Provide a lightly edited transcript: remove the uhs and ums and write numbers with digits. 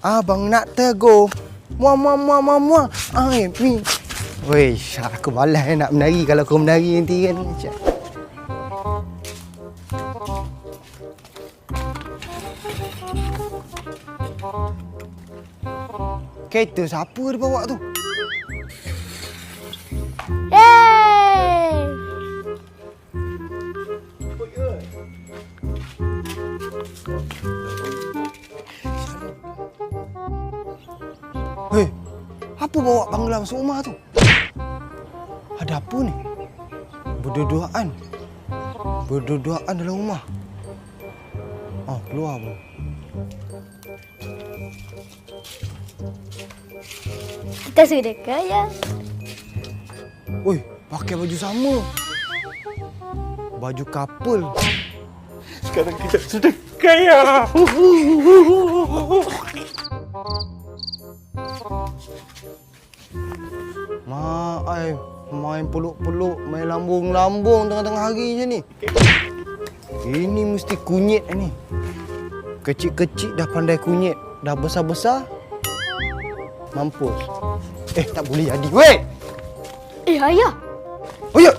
Abang nak tegur. Muah. Ai, mi. Weh, aku malas nak menari. Kalau kau menari nanti kan. Kereta siapa dia bawa tu? Yeay! Hei, apa bawa bangla masuk rumah tu? Ada apa ni? Berduaan dalam rumah. Keluar pun. Kita sudah kaya. Oi, pakai baju sama. Baju couple. Sekarang kita sudah kaya. Main peluk-peluk, main lambung-lambung tengah-tengah hari je ni. Ini mesti kunyit ni. Kecil-kecil dah pandai kunyit, dah besar-besar mampus. Tak boleh jadi. Weh! Ayah. Oh ya.